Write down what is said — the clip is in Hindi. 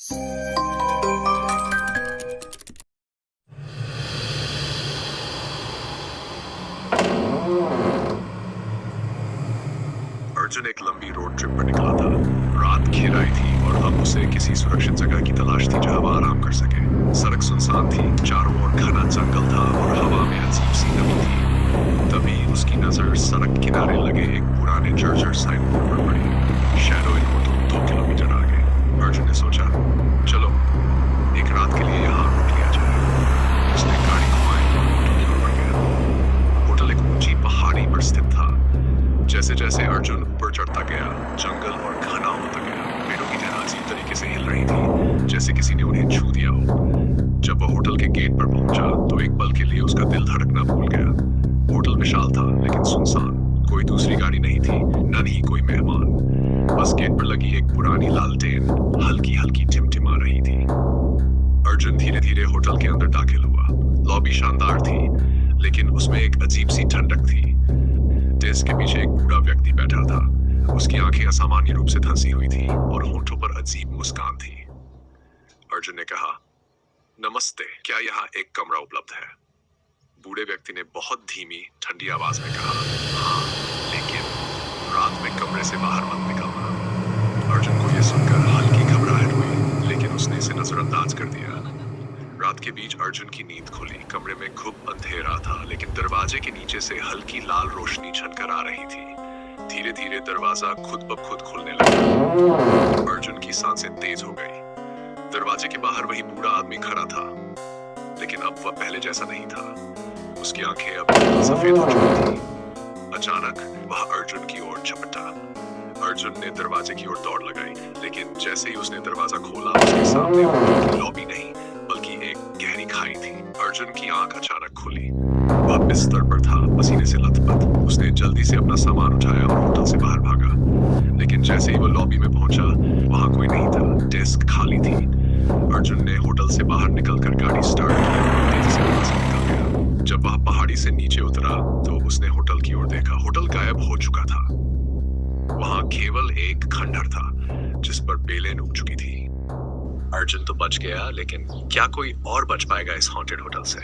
अर्जुन एक लंबी रोड ट्रिप पर निकला था। रात घिर आई थी और अब उसे किसी सुरक्षित जगह की तलाश थी जहां वह आराम कर सके। सड़क सुनसान थी, चारों ओर घना जंगल था और हवा में अजीब सी नमी थी। तभी उसकी नजर सड़क किनारे लगे एक पुराने जर्जर साइन बोर्ड पर पड़ी। शैडो इन होटल 2 किलोमीटर आगे। अर्जुन ने सोचा, चलो एक रात के लिए यहाँ रुक लिया जाए। उसने गाड़ी घुमाई और होटल की ओर बढ़ गया। होटल एक ऊंची पहाड़ी पर स्थित था। जैसे जैसे अर्जुन ऊपर चढ़ता गया, जंगल और घना होता गया। पेड़ों की टहनियां अजीब तरीके से हिल रही थी, जैसे किसी ने उन्हें छू दिया हो। जब वह होटल के गेट पर पहुंचा तो एक पल के लिए उसका दिल धड़कना भूल गया। होटल विशाल था लेकिन सुनसान। कोई दूसरी गाड़ी नहीं थी, न ही कोई मेहमान। बस गेट पर लगी एक पुरानी लालटेन हल्की हल्की टिमटिमा रही थी। अर्जुन धीरे धीरे होटल के अंदर दाखिल हुआ। लॉबी शानदार थी लेकिन उसमें एक अजीब सी ठंडक थी। डेस्क के पीछे एक बूढ़ा व्यक्ति बैठा था। उसकी आंखें असामान्य रूप से धंसी हुई थी और होंठों पर अजीब मुस्कान थी। अर्जुन ने कहा, नमस्ते, क्या यहाँ एक कमरा उपलब्ध है? बूढ़े व्यक्ति ने बहुत धीमी ठंडी आवाज में कहा, हाँ, लेकिन रात में कमरे से बाहर मत निकलना। अर्जुन को यह सुनकर हल्की घबराहट हुई लेकिन उसने इसे नजरअंदाज कर दिया। रात के बीच अर्जुन की नींद खुली। कमरे में खूब अंधेरा था लेकिन दरवाजे के नीचे से हल्की लाल रोशनी झनकर आ रही थी। धीरे धीरे दरवाजा खुद ब खुद खुलने लगा। अर्जुन की सांसें तेज हो गई। दरवाजे के बाहर वही बूढ़ा आदमी खड़ा था लेकिन अब वह पहले जैसा नहीं था। उसकी आंखें अब सफेद हो चुकी थी। अचानक वह अर्जुन की ओर झपटा। अर्जुन ने दरवाजे की ओर दौड़ लगाई लेकिन जैसे ही उसने दरवाजा खोला उसके सामने होटल की लॉबी नहीं बल्कि एक गहरी खाई थी। अर्जुन की आंख अचानक खुली। वह बिस्तर पर था, पसीने से लथपथ। उसने जल्दी से अपना सामान उठाया और होटल से बाहर भागा। लेकिन जैसे ही वह लॉबी में पहुंचा वहां कोई नहीं था। डेस्क खाली थी। अर्जुन ने होटल से बाहर निकलकर गाड़ी स्टार्ट की और तेजी से वहां से निकल गया। जब वह पहाड़ी से नीचे उतरा तो उसने होटल की ओर देखा। होटल गायब हो चुका था। वहां केवल एक खंडहर था जिस पर बेलें उग चुकी थी। अर्जुन तो बच गया लेकिन क्या कोई और बच पाएगा इस हॉन्टेड होटल से?